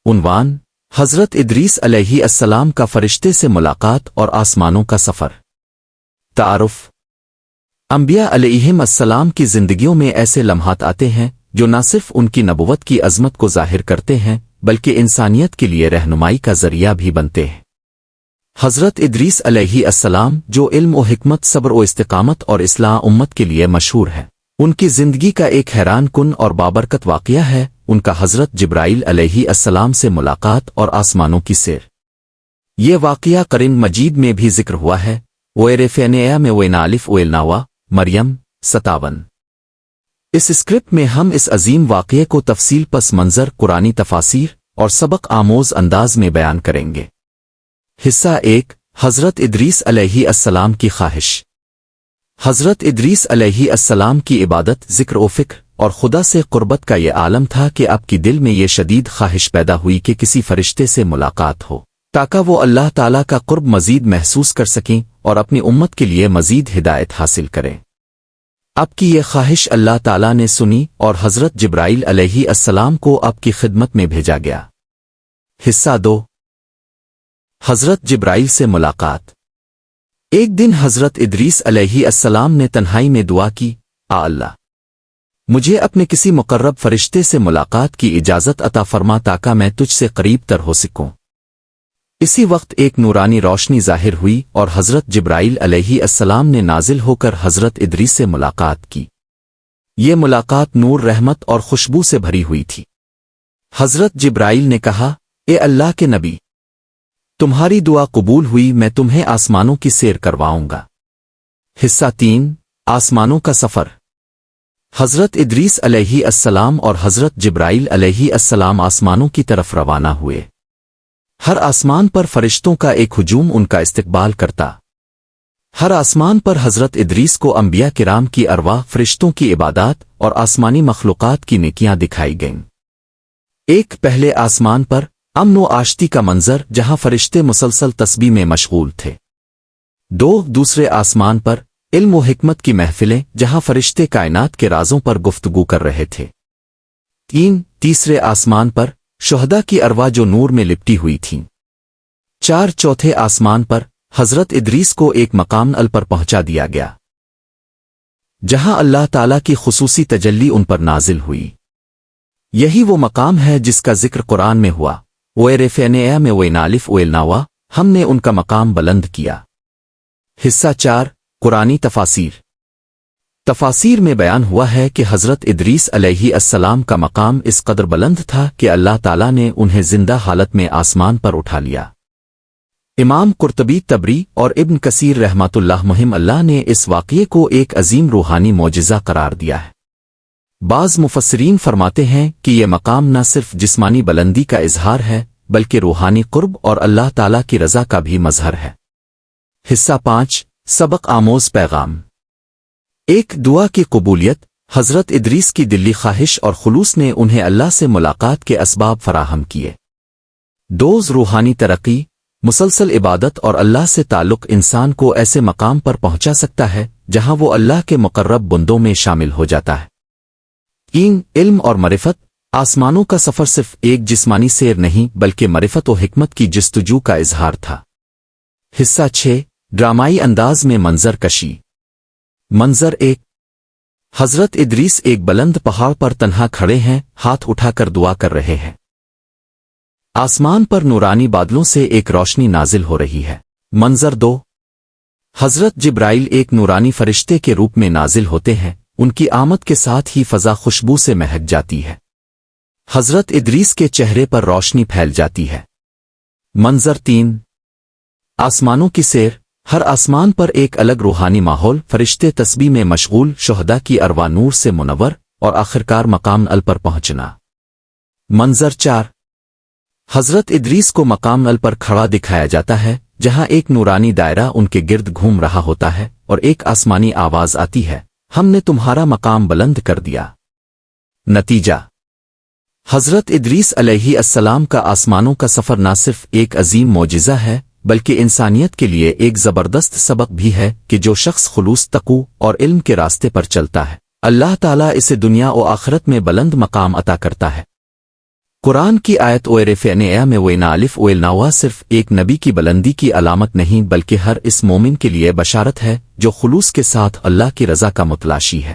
عنوان: حضرت ادریس علیہ السلام کا فرشتے سے ملاقات اور آسمانوں کا سفر۔ تعارف: انبیاء علیہم السلام کی زندگیوں میں ایسے لمحات آتے ہیں جو نہ صرف ان کی نبوت کی عظمت کو ظاہر کرتے ہیں بلکہ انسانیت کے لیے رہنمائی کا ذریعہ بھی بنتے ہیں۔ حضرت ادریس علیہ السلام جو علم و حکمت، صبر و استقامت اور اصلاح امت کے لیے مشہور ہے، ان کی زندگی کا ایک حیران کن اور بابرکت واقعہ ہے ان کا حضرت جبرائیل علیہ السلام سے ملاقات اور آسمانوں کی سیر۔ یہ واقعہ قرآن مجید میں بھی ذکر ہوا ہے، وَيَرْفَعْنَا میں وَيْنَالِفُ وَيْلْنَاوَا مریم 57۔ اس اسکرپٹ میں ہم اس عظیم واقعے کو تفصیل پس منظر، قرآنی تفاسیر اور سبق آموز انداز میں بیان کریں گے۔ حصہ 1: حضرت ادریس علیہ السلام کی خواہش۔ حضرت ادریس علیہ السلام کی عبادت، ذکر و فکر اور خدا سے قربت کا یہ عالم تھا کہ آپ کی دل میں یہ شدید خواہش پیدا ہوئی کہ کسی فرشتے سے ملاقات ہو تاکہ وہ اللہ تعالیٰ کا قرب مزید محسوس کر سکیں اور اپنی امت کے لیے مزید ہدایت حاصل کریں۔ آپ کی یہ خواہش اللہ تعالیٰ نے سنی اور حضرت جبرائیل علیہ السلام کو آپ کی خدمت میں بھیجا گیا۔ حصہ 2: حضرت جبرائیل سے ملاقات۔ ایک دن حضرت ادریس علیہ السلام نے تنہائی میں دعا کی، اللہ مجھے اپنے کسی مقرب فرشتے سے ملاقات کی اجازت عطا فرما تاکہ میں تجھ سے قریب تر ہو سکوں۔ اسی وقت ایک نورانی روشنی ظاہر ہوئی اور حضرت جبرائیل علیہ السلام نے نازل ہو کر حضرت ادریس سے ملاقات کی۔ یہ ملاقات نور، رحمت اور خوشبو سے بھری ہوئی تھی۔ حضرت جبرائیل نے کہا، اے اللہ کے نبی، تمہاری دعا قبول ہوئی، میں تمہیں آسمانوں کی سیر کرواؤں گا۔ حصہ 3: آسمانوں کا سفر۔ حضرت ادریس علیہ السلام اور حضرت جبرائیل علیہ السلام آسمانوں کی طرف روانہ ہوئے۔ ہر آسمان پر فرشتوں کا ایک ہجوم ان کا استقبال کرتا۔ ہر آسمان پر حضرت ادریس کو انبیاء کرام کی ارواح، فرشتوں کی عبادات اور آسمانی مخلوقات کی نیکیاں دکھائی گئیں۔ ایک پہلے آسمان پر امن و آشتی کا منظر جہاں فرشتے مسلسل تسبیح میں مشغول تھے۔ دوسرے آسمان پر علم و حکمت کی محفلیں جہاں فرشتے کائنات کے رازوں پر گفتگو کر رہے تھے۔ تیسرے آسمان پر شہداء کی ارواح جو نور میں لپٹی ہوئی تھیں۔ چوتھے آسمان پر حضرت ادریس کو ایک مقام ال پر پہنچا دیا گیا جہاں اللہ تعالیٰ کی خصوصی تجلی ان پر نازل ہوئی۔ یہی وہ مقام ہے جس کا ذکر قرآن میں ہوا، وَيَرْفَعْنَا میں وَيْنَالِفُ وَيْلْنَاوَا، ہم نے ان کا مقام بلند کیا۔ حصہ 4: قرآنی تفاسیر۔ تفاسیر میں بیان ہوا ہے کہ حضرت ادریس علیہ السلام کا مقام اس قدر بلند تھا کہ اللہ تعالیٰ نے انہیں زندہ حالت میں آسمان پر اٹھا لیا۔ امام قرطبی، طبری اور ابن کثیر رحمۃ اللہ مہم اللہ نے اس واقعے کو ایک عظیم روحانی معجزہ قرار دیا ہے۔ بعض مفسرین فرماتے ہیں کہ یہ مقام نہ صرف جسمانی بلندی کا اظہار ہے بلکہ روحانی قرب اور اللہ تعالیٰ کی رضا کا بھی مظہر ہے۔ حصہ 5: سبق آموز پیغام۔ ایک دعا کی قبولیت۔ حضرت ادریس کی دلی خواہش اور خلوص نے انہیں اللہ سے ملاقات کے اسباب فراہم کیے۔ روحانی ترقی۔ مسلسل عبادت اور اللہ سے تعلق انسان کو ایسے مقام پر پہنچا سکتا ہے جہاں وہ اللہ کے مقرب بندوں میں شامل ہو جاتا ہے۔ علم اور معرفت۔ آسمانوں کا سفر صرف ایک جسمانی سیر نہیں بلکہ معرفت و حکمت کی جستجو کا اظہار تھا۔ حصہ 6: ڈرامائی انداز میں منظر کشی۔ منظر 1: حضرت ادریس ایک بلند پہاڑ پر تنہا کھڑے ہیں، ہاتھ اٹھا کر دعا کر رہے ہیں۔ آسمان پر نورانی بادلوں سے ایک روشنی نازل ہو رہی ہے۔ منظر 2: حضرت جبرائیل ایک نورانی فرشتے کے روپ میں نازل ہوتے ہیں، ان کی آمد کے ساتھ ہی فضا خوشبو سے مہک جاتی ہے۔ حضرت ادریس کے چہرے پر روشنی پھیل جاتی ہے۔ منظر 3: آسمانوں کی سیر۔ ہر آسمان پر ایک الگ روحانی ماحول، فرشتے تسبیح میں مشغول، شہداء کی ارواح نور سے منور اور آخرکار مقام ال پر پہنچنا۔ منظر 4: حضرت ادریس کو مقام ال پر کھڑا دکھایا جاتا ہے جہاں ایک نورانی دائرہ ان کے گرد گھوم رہا ہوتا ہے اور ایک آسمانی آواز آتی ہے، ہم نے تمہارا مقام بلند کر دیا۔ نتیجہ: حضرت ادریس علیہ السلام کا آسمانوں کا سفر نہ صرف ایک عظیم معجزہ ہے بلکہ انسانیت کے لیے ایک زبردست سبق بھی ہے کہ جو شخص خلوص، تقوی اور علم کے راستے پر چلتا ہے، اللہ تعالیٰ اسے دنیا و آخرت میں بلند مقام عطا کرتا ہے۔ قرآن کی آیت اویرفنیا میں وینالف اویلناوا صرف ایک نبی کی بلندی کی علامت نہیں بلکہ ہر اس مومن کے لیے بشارت ہے جو خلوص کے ساتھ اللہ کی رضا کا متلاشی ہے۔